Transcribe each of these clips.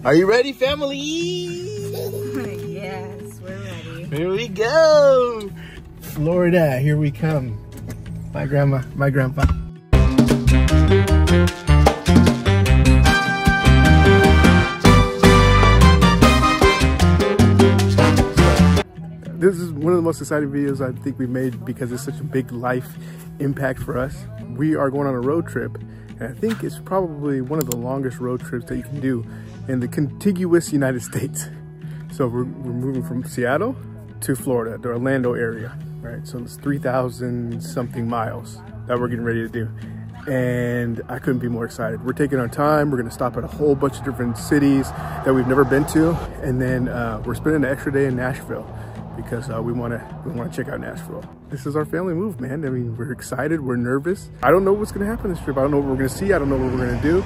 Are you ready, family? Yes, we're ready. Here we go. Florida, here we come. My grandma, my grandpa. This is one of the most exciting videos I think we made because it's such a big life impact for us. We are going on a road trip, and I think it's probably one of the longest road trips that you can do in the contiguous United States. So we're moving from Seattle to Florida, the Orlando area, right? So it's 3,000 something miles that we're getting ready to do. And I couldn't be more excited. We're taking our time. We're gonna stop at a whole bunch of different cities that we've never been to. And then we're spending an extra day in Nashville because we wanna check out Nashville. This is our family move, man. I mean, we're excited, we're nervous. I don't know what's gonna happen this trip. I don't know what we're gonna see. I don't know what we're gonna do.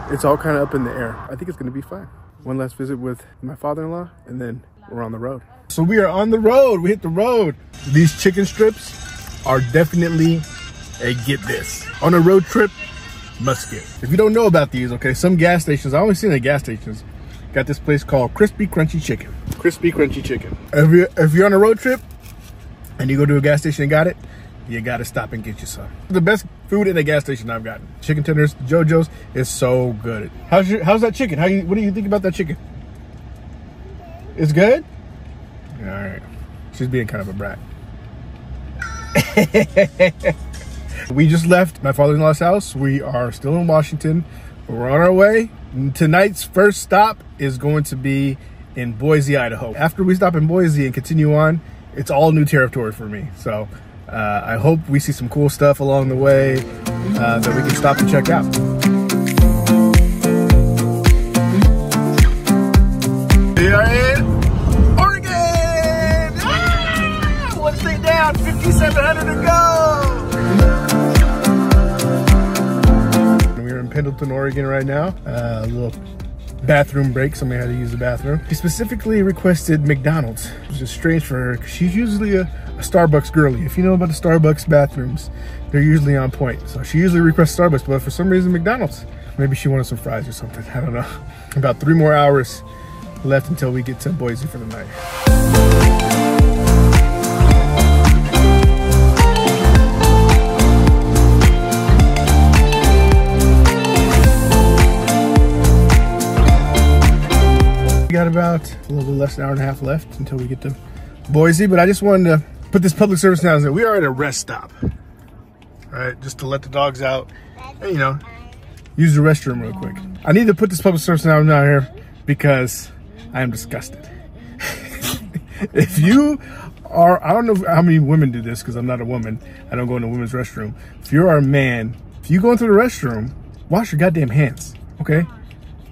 It's all kind of up in the air. I think it's gonna be fun. One last visit with my father-in-law, and then we're on the road. So we are on the road. We hit the road. These chicken strips are definitely a get this. On a road trip, must get. If you don't know about these, okay, some gas stations, I always see them at gas stations, got this place called Crispy Crunchy Chicken. Crispy Crunchy Chicken. If you're on a road trip and you go to a gas station and got it, you gotta stop and get you some. The best food in a gas station I've gotten. Chicken tenders, JoJo's is so good. How's that chicken? What do you think about that chicken? It's good? All right. She's being kind of a brat. We just left my father-in-law's house. We are still in Washington. We're on our way. Tonight's first stop is going to be in Boise, Idaho. After we stop in Boise and continue on, it's all new territory for me. So I hope we see some cool stuff along the way that we can stop and check out. We are in Oregon! Ah! One state down, 5,700 to go! We're in Pendleton, Oregon right now. A little bathroom break. Somebody had to use the bathroom. She specifically requested McDonald's. It was just strange for her because she's usually a Starbucks girly. If you know about the Starbucks bathrooms, they're usually on point. So she usually requests Starbucks, but for some reason McDonald's. Maybe she wanted some fries or something. I don't know. About 3 more hours left until we get to Boise for the night. We got about a little bit less than an hour and a half left until we get to Boise, but I just wanted to put this public service announcement. We are at a rest stop, all right, just to let the dogs out and, you know, use the restroom real quick. I need to put this public service announcement out here because I am disgusted. If you are, I don't know how many women do this because I'm not a woman. I don't go in the women's restroom. If you are a man, if you go into the restroom, wash your goddamn hands, okay?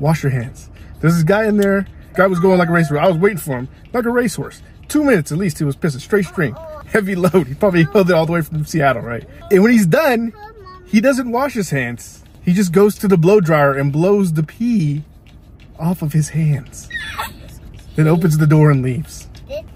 Wash your hands. There's this guy in there. Guy was going like a racehorse. I was waiting for him like a racehorse. 2 minutes at least. He was pissing straight string, heavy load. He probably held it all the way from Seattle, right? And when he's done, he doesn't wash his hands. He just goes to the blow dryer and blows the pee off of his hands. Then opens the door and leaves.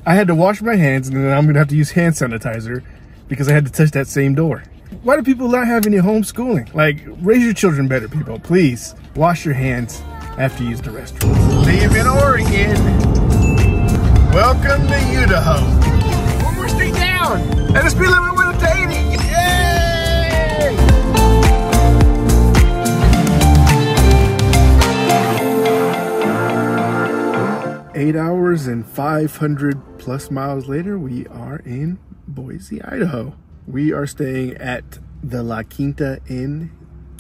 I had to wash my hands, and then I'm gonna have to use hand sanitizer because I had to touch that same door. Why do people not have any homeschooling? Like, raise your children better, people. Please wash your hands after you use the restroom. Leaving Oregon. Welcome to Idaho. One more state down. And the speed limit went up to 80. Yay! 8 hours and 500 plus miles later, we are in Boise, Idaho. We are staying at the La Quinta Inn.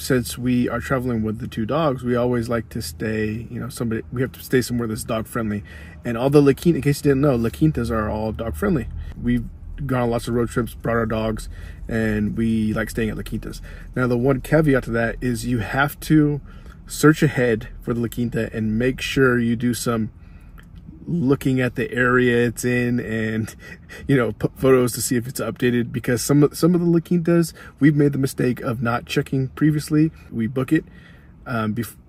Since we are traveling with the 2 dogs, we always like to stay, you know, we have to stay somewhere that's dog friendly. And all the La Quinta, in case you didn't know, La Quintas are all dog friendly. We've gone on lots of road trips, brought our dogs, and we like staying at La Quintas. Now, the one caveat to that is you have to search ahead for the La Quinta and make sure you do some looking at the area it's in and, you know, put photos to see if it's updated, because some of the La Quintas, we've made the mistake of not checking previously. We book it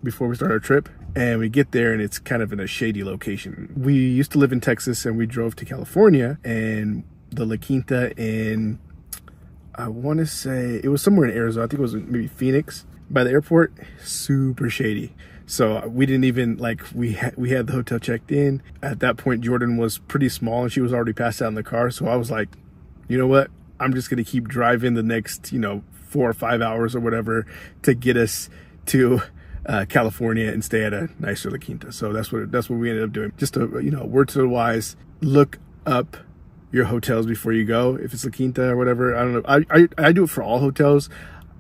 before we start our trip, and we get there and it's kind of in a shady location. We used to live in Texas and we drove to California, and the La Quinta in, I want to say it was somewhere in Arizona. I think it was maybe Phoenix by the airport. Super shady. So we didn't even, like, we had the hotel checked in. At that point, Jordan was pretty small and she was already passed out in the car. So I was like, you know what? I'm just going to keep driving the next, 4 or 5 hours or whatever to get us to California and stay at a nicer La Quinta. So that's what we ended up doing. Just a word to the wise, look up your hotels before you go. If it's La Quinta or whatever, I don't know. I do it for all hotels.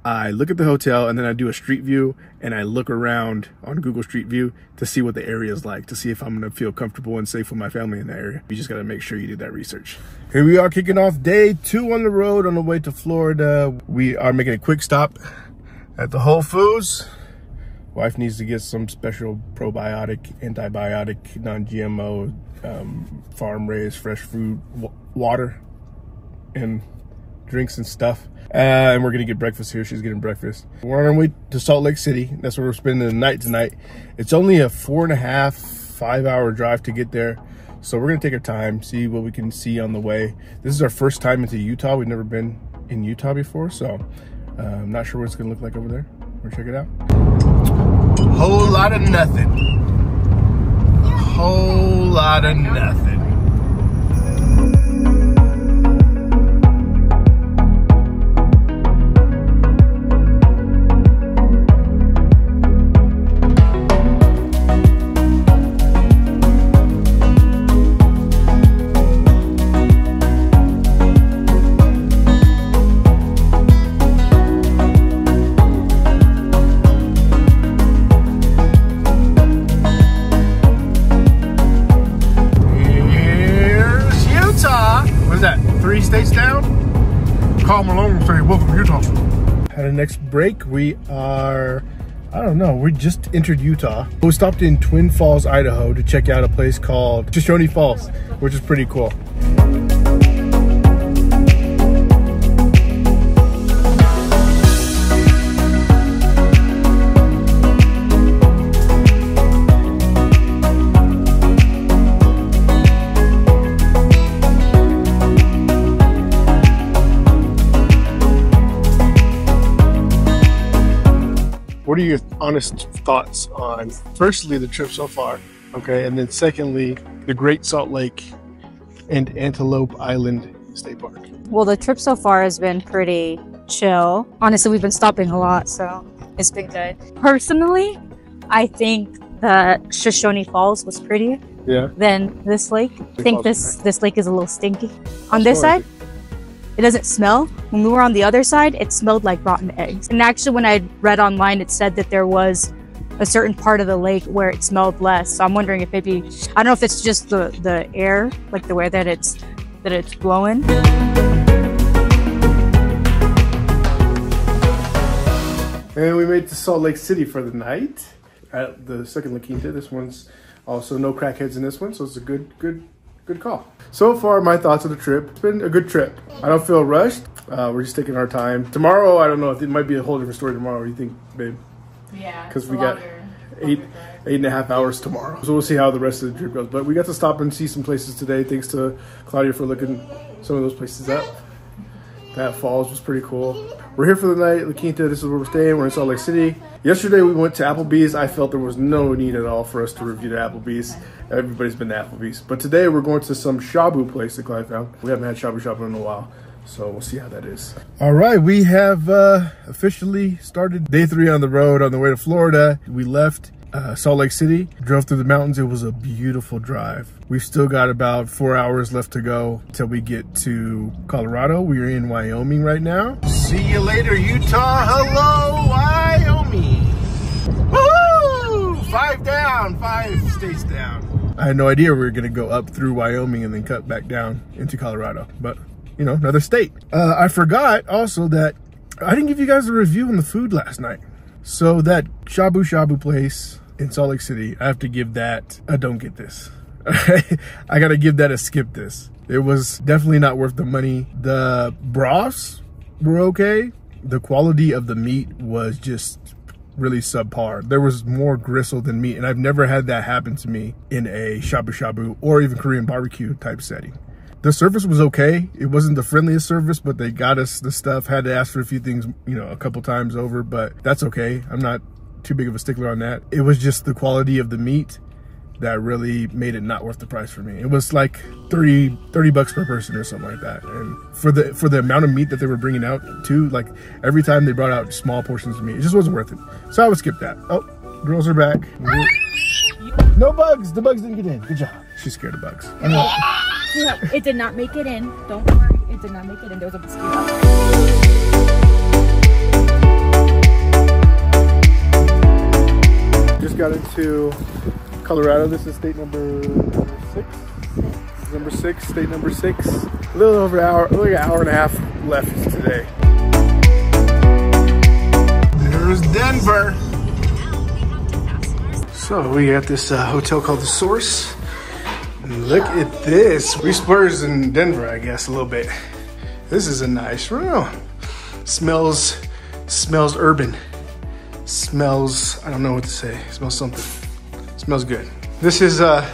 I look at the hotel and then I do a street view and I look around on Google Street View to see what the area is like, to see if I'm gonna feel comfortable and safe with my family in that area. You just gotta make sure you do that research. Here we are kicking off day 2 on the road on the way to Florida. We are making a quick stop at the Whole Foods. Wife needs to get some special probiotic, antibiotic, non-GMO, farm-raised fresh food, water, and drinks and stuff. And we're gonna get breakfast here. She's getting breakfast. We're on our way to Salt Lake City. That's where we're spending the night tonight. It's only a 4.5, 5 hour drive to get there. So we're gonna take our time, see what we can see on the way. This is our first time into Utah. We've never been in Utah before, so I'm not sure what it's gonna look like over there. We'll check it out. Whole lot of nothing. Whole lot of nothing. States down. Call Malone and say, welcome to Utah. At our next break, we are, I don't know, we just entered Utah. We stopped in Twin Falls, Idaho to check out a place called Shoshone Falls, which is pretty cool. What are your honest thoughts on, firstly, the trip so far, okay, and then secondly, the Great Salt Lake and Antelope Island State Park? Well, the trip so far has been pretty chill. Honestly, we've been stopping a lot, so it's been good. Personally, I think the Shoshone Falls was prettier than this lake. I think this lake is a little stinky. On this side, it doesn't smell. When we were on the other side, it smelled like rotten eggs. And actually, when I read online, it said that there was a certain part of the lake where it smelled less. So I'm wondering if maybe, I don't know if it's just the air, like the way that it's blowing. And we made it to Salt Lake City for the night at the second La Quinta. This one's also no crackheads in this one, so it's a good call. So far, my thoughts of the trip. It's been a good trip. I don't feel rushed. We're just taking our time. Tomorrow, I don't know. It might be a whole different story tomorrow. What do you think, babe? Yeah. Because we got eight and a half hours tomorrow. So we'll see how the rest of the trip goes. But we got to stop and see some places today. Thanks to Claudia for looking some of those places up. That falls was pretty cool. We're here for the night, La Quinta. This is where we're staying. We're in Salt Lake City. Yesterday we went to Applebee's. I felt there was no need at all for us to review the Applebee's. Everybody's been to Applebee's. But today we're going to some shabu place that Clyde found. We haven't had shabu shabu in a while, so we'll see how that is. All right, we have officially started day 3 on the road on the way to Florida. We left Salt Lake City, drove through the mountains. It was a beautiful drive. We've still got about 4 hours left to go till we get to Colorado. We're in Wyoming right now. See you later, Utah. Hello, Wyoming. Woo! 5 down, 5 states down. I had no idea we were gonna go up through Wyoming and then cut back down into Colorado, but you know, another state. I forgot also that I didn't give you guys a review on the food last night. So that shabu shabu place in Salt Lake City, I have to give that a don't get this. I gotta give that a skip this. It was definitely not worth the money. The broths were okay. The quality of the meat was just really subpar. There was more gristle than meat, and I've never had that happen to me in a shabu shabu or even Korean barbecue type setting. The service was okay. It wasn't the friendliest service, but they got us the stuff. Had to ask for a few things, you know, a couple times over, but that's okay. I'm not too big of a stickler on that. It was just the quality of the meat that really made it not worth the price for me. It was like 30 bucks per person or something like that. And for the amount of meat that they were bringing out too, like every time they brought out small portions of meat, it just wasn't worth it. So I would skip that. Oh, girls are back. No bugs, the bugs didn't get in. Good job. She's scared of bugs. No, it did not make it in. Don't worry, it did not make it in. There was a mosquito. Just got into Colorado. This is state number 6. Number 6, state number 6. A little over an hour, like an hour and a half left today. There's Denver. So we got this hotel called The Source. Look at this. We splurged in Denver, I guess, a little bit. This is a nice room. Smells urban. Smells, I don't know what to say. Smells something. Smells good. This is the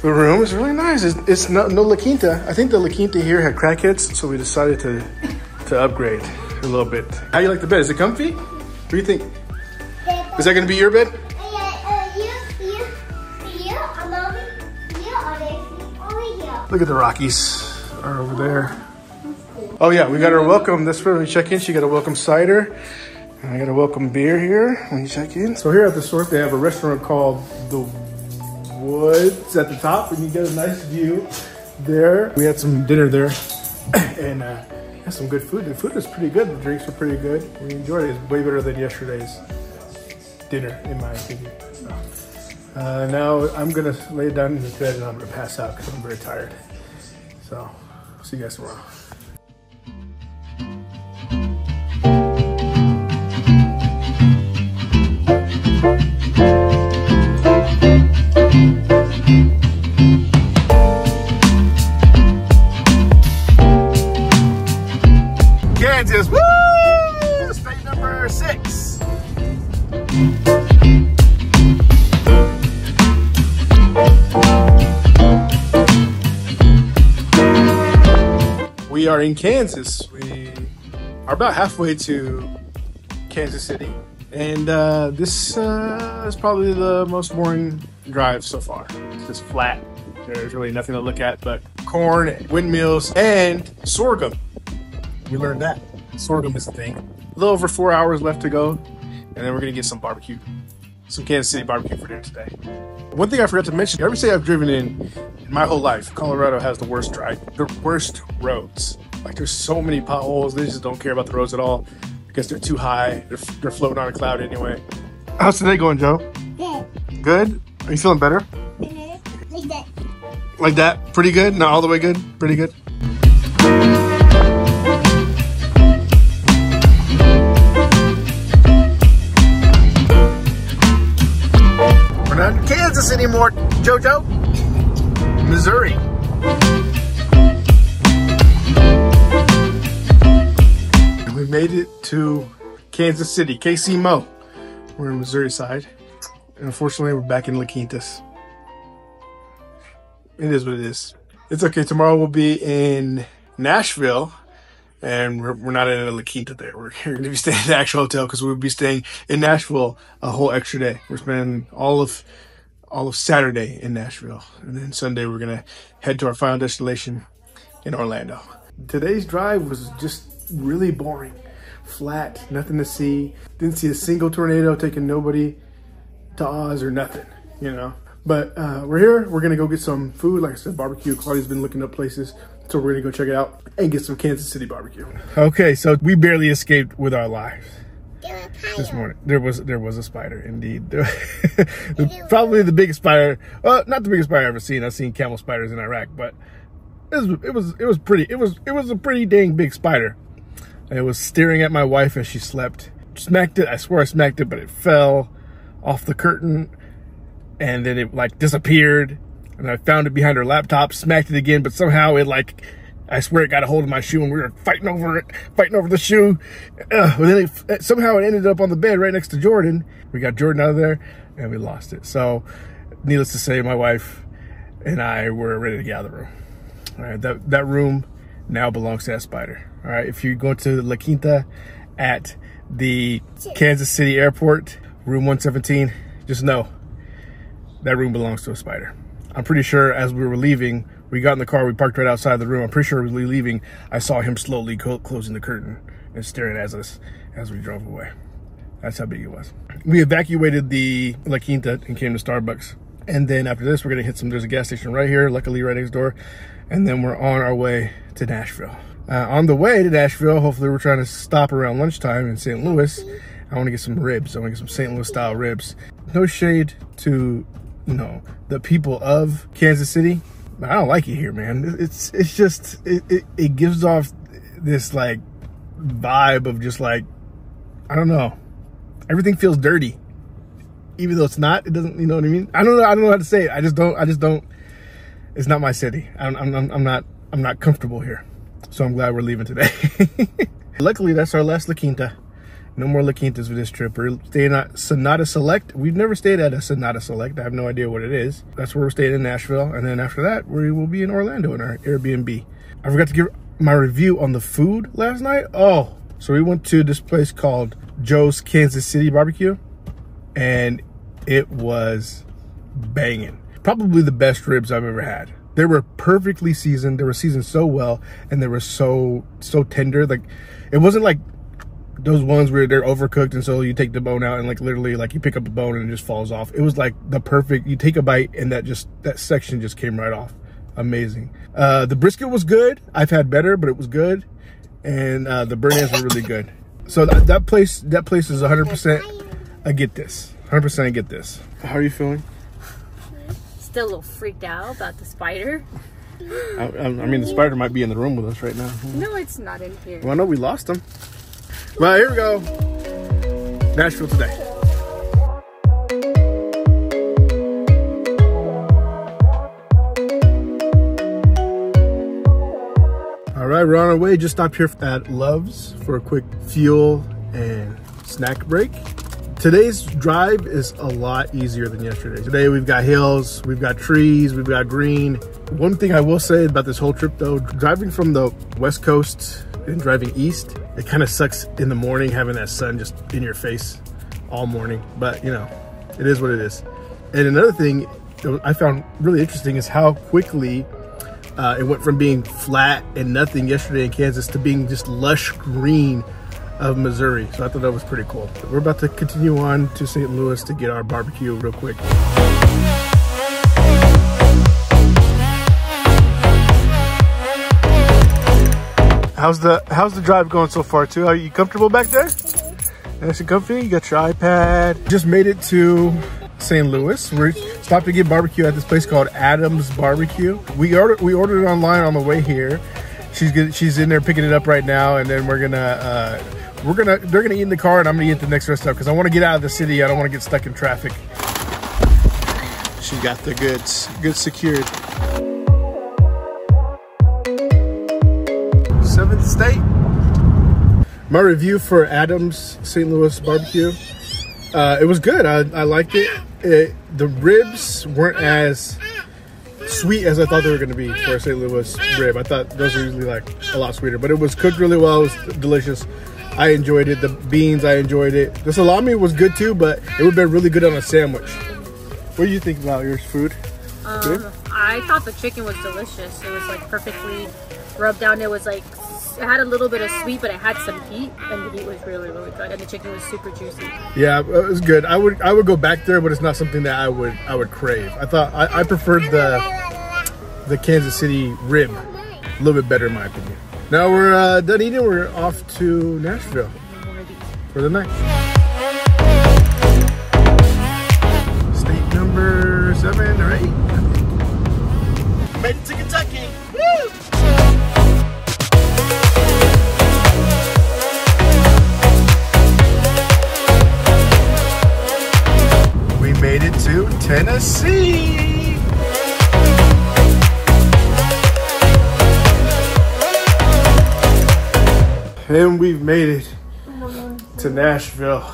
room. It's really nice. It's no La Quinta. I think the La Quinta here had crackheads, so we decided to upgrade a little bit. How do you like the bed? Is it comfy? What do you think? Is that gonna be your bed? Look at the Rockies are over there. Oh yeah, we got our welcome. That's where we check in. She got a welcome cider. And I got a welcome beer here when you check in. So here at The Source, they have a restaurant called The Woods at the top, and you get a nice view there. We had some dinner there, and had some good food. The food was pretty good. The drinks were pretty good. We enjoyed it. It's way better than yesterday's dinner, in my opinion. Now I'm gonna lay down in the bed and I'm gonna pass out because I'm very tired. So, see you guys tomorrow. Kansas, woo! State number 6. We are in Kansas. We are about halfway to Kansas City. And this is probably the most boring drive so far. It's just flat. There's really nothing to look at but corn, windmills, and sorghum. We learned that. Sorghum is a thing. A little over 4 hours left to go. And then we're gonna get some barbecue. Some Kansas City barbecue for dinner today. One thing I forgot to mention, every state I've driven in my whole life, Colorado has the worst roads. Like there's so many potholes, they just don't care about the roads at all because they're too high. They're floating on a cloud anyway. How's today going, Joe? Good. Good? Are you feeling better? Like that. Like that? Pretty good? Not all the way good? Pretty good? We're not in Kansas anymore, Jojo. Missouri. We made it to Kansas City, KC Mo. We're in Missouri side. And unfortunately, we're back in La Quintas. It is what it is. It's okay. Tomorrow we'll be in Nashville. And we're not in a La Quinta there. We're going to be staying in the actual hotel because we'll be staying in Nashville a whole extra day. We're spending all of Saturday in Nashville. And then Sunday we're going to head to our final destination in Orlando. Today's drive was just really boring. Flat, nothing to see. Didn't see a single tornado taking nobody to Oz or nothing, you know. But we're here. We're going to go get some food. Like I said, barbecue. Claudia's been looking up places. So we're gonna go check it out and get some Kansas City barbecue. Okay, so we barely escaped with our lives this morning. There was a spider, indeed. Probably the biggest spider. Well, not the biggest spider I've ever seen. I've seen camel spiders in Iraq, but it was a pretty dang big spider. It was staring at my wife as she slept. Smacked it. I swear I smacked it, but it fell off the curtain, and then it like disappeared. And I found it behind her laptop, smacked it again, but somehow it I swear it got a hold of my shoe and we were fighting over the shoe. But then somehow it ended up on the bed right next to Jordan. We got Jordan out of there and we lost it. So needless to say, my wife and I were ready to get out of the room. All right, that room now belongs to that spider. All right, if you go to La Quinta at the Kansas City airport, room 117, just know that room belongs to a spider. I'm pretty sure as we were leaving, we got in the car, we parked right outside the room. I'm pretty sure as we were leaving, I saw him slowly closing the curtain and staring at us as we drove away. That's how big it was. We evacuated the La Quinta and came to Starbucks. And then after this, we're gonna hit there's a gas station right here, luckily right next door. And then we're on our way to Nashville. On the way to Nashville, hopefully we're trying to stop around lunchtime in St. Louis. I wanna get some ribs. I wanna get some St. Louis style ribs. No shade to, you know, the people of Kansas City. I don't like it here, man. It's just, it gives off this like vibe of just like, I don't know. Everything feels dirty. Even though it's not, it doesn't, you know what I mean? I don't know how to say it. I just don't, it's not my city. I'm not comfortable here. So I'm glad we're leaving today. Luckily, that's our last La Quinta. No more La Quintas for this trip. We're staying at Sonata Select. We've never stayed at a Sonata Select. I have no idea what it is. That's where we're staying in Nashville. And then after that, we will be in Orlando in our Airbnb. I forgot to give my review on the food last night. Oh, so we went to this place called Joe's Kansas City Barbecue. And it was banging. Probably the best ribs I've ever had. They were perfectly seasoned. They were seasoned so well, and they were so tender. Like, it wasn't like those ones where they're overcooked and so you take the bone out and like literally like you pick up a bone and it just falls off. It was like the perfect, you take a bite and that section just came right off. Amazing. The brisket was good. I've had better, but it was good. And the burnt ends were really good. So that place is 100% I get this. 100% I get this. How are you feeling? Still a little freaked out about the spider. I mean, the spider might be in the room with us right now. No, it's not in here. Well, I know we lost him. Well, here we go. Nashville today. All right, we're on our way. Just stopped here at Love's for a quick fuel and snack break. Today's drive is a lot easier than yesterday. Today we've got hills, we've got trees, we've got green. One thing I will say about this whole trip though, driving from the West Coast and driving east, it kind of sucks in the morning having that sun just in your face all morning. But you know, it is what it is. And another thing I found really interesting is how quickly it went from being flat and nothing yesterday in Kansas to being just lush green of Missouri. So I thought that was pretty cool. We're about to continue on to St. Louis to get our barbecue real quick. How's the drive going so far too? Are you comfortable back there? Nice and comfy? You got your iPad. Just made it to St. Louis. We stopped to get barbecue at this place called Adam's Barbecue. We ordered it online on the way here. She's in there picking it up right now, and then they're gonna eat in the car, and I'm gonna eat the next rest stop because I want to get out of the city. I don't want to get stuck in traffic. She got the goods secured. 7th state. My review for Adam's St. Louis Barbecue. It was good. I liked it. The ribs weren't as sweet as I thought they were going to be for a St. Louis rib. I thought those are usually like a lot sweeter, but it was cooked really well. It was delicious. I enjoyed it. The beans, I enjoyed it. The salami was good too, but it would have been really good on a sandwich. What do you think about your food? I thought the chicken was delicious. It was like perfectly rubbed down. It was like, it had a little bit of sweet, but it had some heat, and the heat was really, really good. And the chicken was super juicy. Yeah, it was good. I would go back there, but it's not something that I would crave. I thought I preferred the Kansas City rib a little bit better in my opinion. Now we're done eating. We're off to Nashville for the night. State number 7 or 8, I think. Made it to Kentucky. Woo! We made it to Tennessee. And we've made it to Nashville.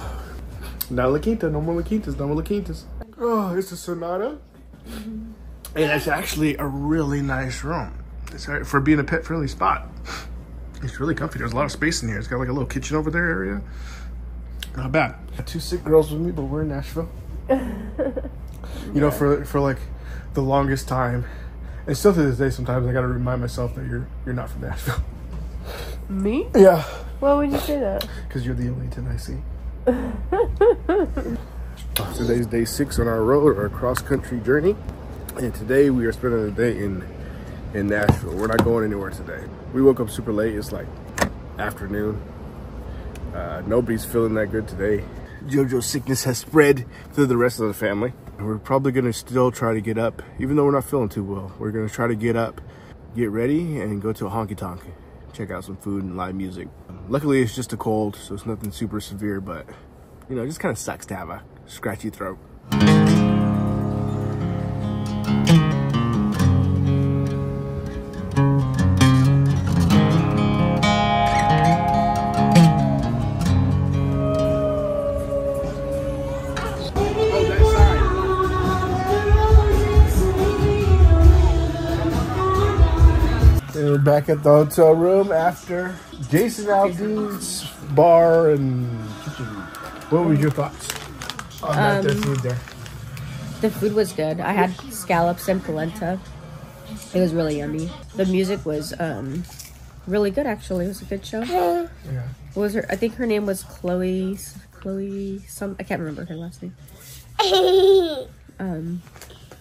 Now La Quinta, no more La Quintas, no more La Quintas. Oh, it's a Sonata. And it's actually a really nice room. It's for being a pet-friendly spot. It's really comfy. There's a lot of space in here. It's got like a little kitchen over there area. Not bad. Got 2 sick girls with me, but we're in Nashville. You know, for like the longest time, and still to this day, sometimes I gotta remind myself that you're not from Nashville. Me? Yeah. Why would you say that? Because you're the only 10 I see. Today's day 6 on our road, our cross-country journey, and today we are spending the day in Nashville. We're not going anywhere today. We woke up super late. It's like afternoon. Nobody's feeling that good today. JoJo's sickness has spread to the rest of the family. We're probably gonna still try to get up, even though we're not feeling too well. We're gonna try to get up, get ready, and go to a honky-tonk. Check out some food and live music. Luckily, it's just a cold, so it's nothing super severe, but you know, it just kind of sucks to have a scratchy throat. We're back at the hotel room after Jason Aldean's bar and kitchen. What were your thoughts on that food there? The food was good. I had scallops and polenta. It was really yummy. The music was really good, actually. It was a good show. Yeah. What was her? I think her name was Chloe. Some, I can't remember her last name.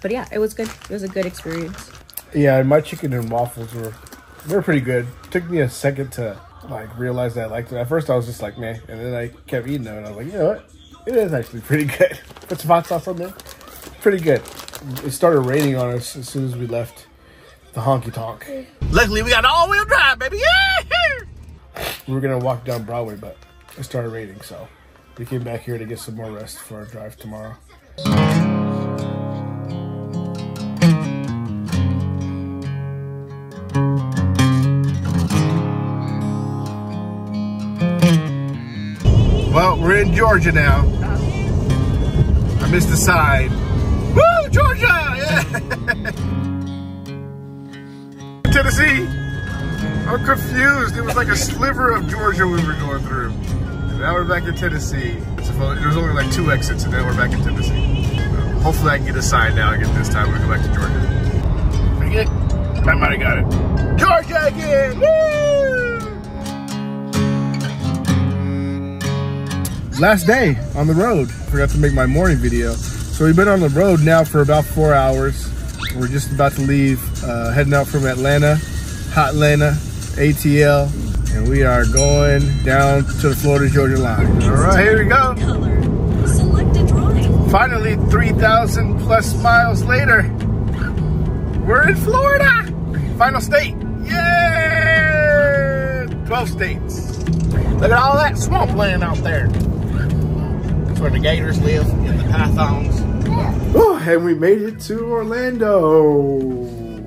But yeah, it was good. It was a good experience. Yeah, my chicken and waffles were pretty good. It took me a second to like realize that I liked it. At first I was just like, meh, and then I kept eating them and I was like, you know what? It is actually pretty good. Put some hot sauce on there. Pretty good. It started raining on us as soon as we left the honky-tonk. Luckily we got all-wheel drive, baby. Yeah! We were gonna walk down Broadway, but it started raining, so we came back here to get some more rest for our drive tomorrow. Well, we're in Georgia now. I missed the sign. Woo, Georgia! Yeah! Tennessee. I'm confused. It was like a sliver of Georgia we were going through. And now we're back in Tennessee. There's only like 2 exits, and then we're back in Tennessee. Hopefully I can get a sign now again this time when we go back to Georgia. Did I get it? I might have got it. Georgia again! Woo! Last day on the road. Forgot to make my morning video. So we've been on the road now for about 4 hours. We're just about to leave, heading out from Atlanta, hot Atlanta, ATL, and we are going down to the Florida-Georgia line. All right, here we go. Finally, 3,000 plus miles later, we're in Florida. Final state. Yeah! 12 states. Look at all that swampland out there. Where the gators live and the pythons. Oh, and we made it to Orlando.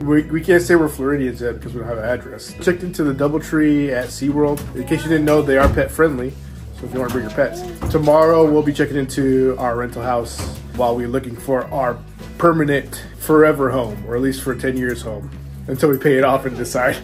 We can't say we're Floridians yet because we don't have an address. Checked into the DoubleTree at SeaWorld. In case you didn't know, they are pet friendly. So if you want to bring your pets. Tomorrow we'll be checking into our rental house while we're looking for our permanent forever home, or at least for 10 years home, until we pay it off and decide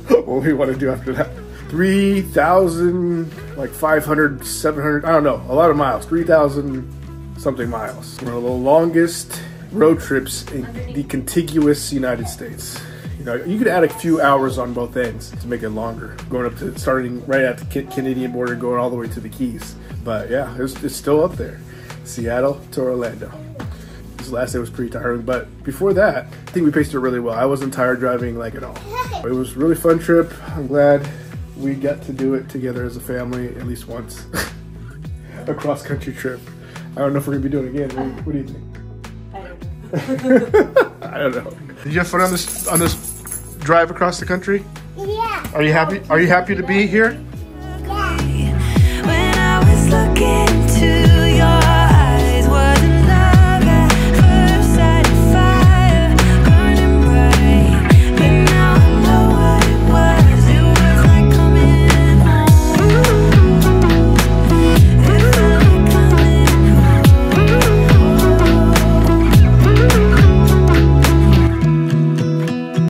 what we want to do after that. 3,000, like 500, 700, I don't know, a lot of miles, 3,000 something miles. One of the longest road trips in the contiguous United States. You know, you could add a few hours on both ends to make it longer, going up to, starting right at the Canadian border, going all the way to the Keys. But yeah, it's still up there. Seattle to Orlando. This last day was pretty tiring, but before that, I think we paced it really well. I wasn't tired driving like at all. It was a really fun trip. I'm glad we got to do it together as a family at least once. A cross-country trip. I don't know if we're gonna be doing it again. What do you think? I don't know. Did you have fun on this drive across the country? Yeah. Are you happy? Are you happy to be here?